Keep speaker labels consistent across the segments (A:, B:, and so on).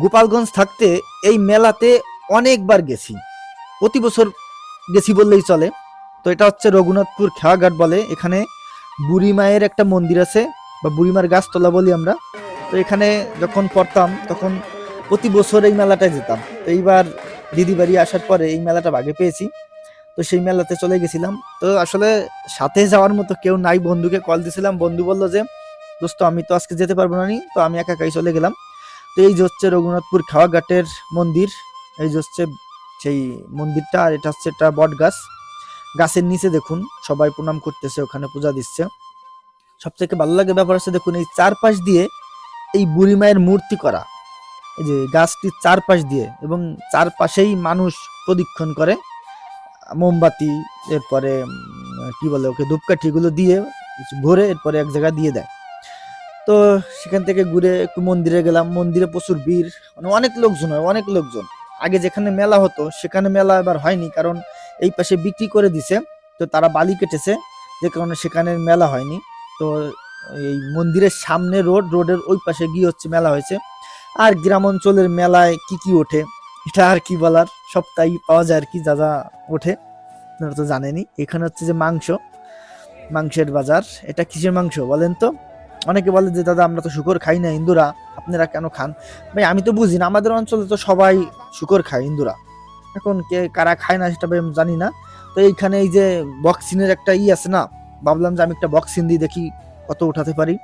A: গোপালগঞ্জ থাকতে এই মেলাতে অনেকবার গেছি, প্রতি বছর গেছি বললেই চলে। তো এটা হচ্ছে রঘুনাথপুর খেয়াঘাট বলে। এখানে বুড়ি মায়ের একটা মন্দির আছে, বা বুড়িমার গাছতলা বলি আমরা। তো এখানে যখন পড়তাম তখন প্রতি বছর এই মেলাটায় যেতাম। তো এইবার দিদি বাড়ি আসার পরে এই মেলাটা ভাগে পেয়েছি, তো সেই মেলাতে চলে গেছিলাম। তো আসলে সাথে যাওয়ার মতো কেউ নাই, বন্ধুকে কল দিয়েছিলাম, বন্ধু বললো যে দোস্ত আমি তো আজকে যেতে পারবো না, তো আমি একা একাই চলে গেলাম। তো এই যে হচ্ছে রঘুনাথপুর খেওয়াঘাটের মন্দির, এই যে হচ্ছে সেই মন্দিরটা। আর এটা হচ্ছে একটা বট গাছ, গাছের নিচে দেখুন সবাই প্রণাম করতেছে, ওখানে পূজা দিচ্ছে। সবথেকে ভালো লাগে ব্যাপার হচ্ছে দেখুন এই চারপাশ দিয়ে এই বুড়ি মায়ের মূর্তি করা, এই যে গাছটির চারপাশ দিয়ে, এবং চারপাশেই মানুষ প্রদক্ষিণ করে মোমবাতি, এরপরে কি বলে ওকে, ধূপকাঠি গুলো দিয়ে ঘুরে এরপরে এক জায়গায় দিয়ে দেয়। তো সেখান থেকে ঘুরে একটু মন্দিরে গেলাম। মন্দিরে প্রচুর ভিড়, মানে অনেক লোকজন হয়, অনেক লোকজন। আগে যেখানে মেলা হতো সেখানে মেলা এবার হয়নি, কারণ এই পাশে বিক্রি করে দিছে, তো তারা বালি কেটেছে, যে কারণে সেখানে মেলা হয়নি। তো এই মন্দিরের সামনে রোডের ওই পাশে গিয়ে হচ্ছে মেলা হয়েছে। আর গ্রাম অঞ্চলের মেলায় কি কি ওঠে এটা আর কি বলার, সবটাই পাওয়া যায় আর কি, যা যা ওঠে আপনারা তো জানেনই। এখানে হচ্ছে যে মাংসের বাজার। এটা কিসের মাংস বলেন তো? অনেকে বলে যে দাদা আমরা তো শুকর খাই না হিন্দুরা, আপনারা কেন খান? ভাই আমি তো বুঝি না, আমাদের অঞ্চলে তো সবাই শুকর খায় হিন্দুরা, এখন কে কারা খায় না সেটা ভাই আমি জানি না। তো এইখানে এই যে বক্সিনের একটা আছে না, ভাবলাম যে আমি একটা বক্সিন দিয়ে দেখি কত উঠাতে পারি।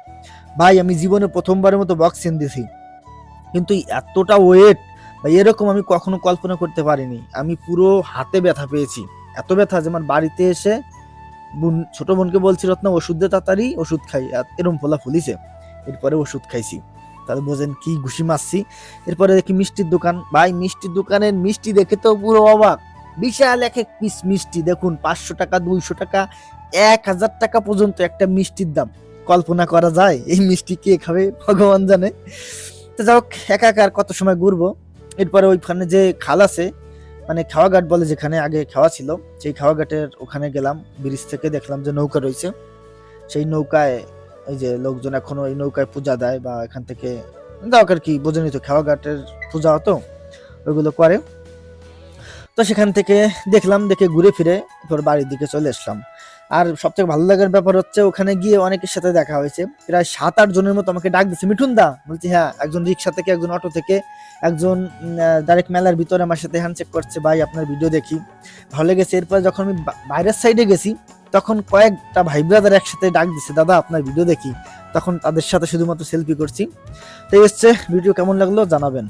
A: ভাই আমি জীবনে প্রথমবারের মতো বক্সিন দিছি, কিন্তু এতটা ওয়েট ভাই এরকম আমি কখনো কল্পনা করতে পারিনি। আমি পুরো হাতে ব্যথা পেয়েছি, এত ব্যথা যে আমার বাড়িতে এসে ছোট বোনকে বলছিল না ওষুধ দে তাড়াতাড়ি, ওষুধ খাই, এরকম ফোলা ফুলিছে। এরপরে ওষুধ খাইছি, তাহলে বোঝেন কি ঘুষি মারছি। এরপরে দেখি মিষ্টির দোকান, ভাই মিষ্টির দোকানের মিষ্টি দেখে তো পুরো অবাক। বিশাল এক এক পিস মিষ্টি দেখুন, 500 টাকা, 200 টাকা, 1000 টাকা পর্যন্ত একটা মিষ্টির দাম। কল্পনা করা যায় এই মিষ্টি কে খাবে ভগবান জানে। তো যাই হোক, একা একা আর কত সময় ঘুরবো। এরপরে ওইখানে যে খাল আছে, মানে খেওয়াঘাট বলে, যেখানে আগে খাওয়া ছিল, সেই খেওয়াঘাটের ওখানে গেলাম। ব্রিজ থেকে দেখলাম যে নৌকা রয়েছে, সেই নৌকায় এই যে লোকজন এখনো এই নৌকায় পূজা দেয়, বা এখান থেকে যাওক আর কি, বোঝেনি তো খেওয়াঘাটের পূজা হতো, ওইগুলো করে। তো সেখান থেকে দেখলাম, দেখে ঘুরে ফিরে এরপর বাড়ির দিকে চলে আসলাম। আর সবথেকে ভালো লাগার ব্যাপার হচ্ছে ওখানে গিয়ে অনেকের সাথে দেখা হয়েছে, প্রায় 7-8 জনের মতো আমাকে ডাক দিচ্ছে, মিঠুন দা। বলছি হ্যাঁ। একজন রিক্সা থেকে, একজন অটো থেকে, একজন ডাইরেক্ট মেলার ভিতরে আমার সাথে হ্যান্ডশেক করছে, ভাই আপনার ভিডিও দেখি, ভালো লেগেছে। এরপর যখন আমি বাইরের সাইডে গেছি তখন কয়েকটা ভাই ব্রাদার একসাথে ডাক দিচ্ছে, দাদা আপনার ভিডিও দেখি, তখন তাদের সাথে শুধুমাত্র সেলফি করছি। তো এই হচ্ছে ভিডিও, কেমন লাগলো জানাবেন।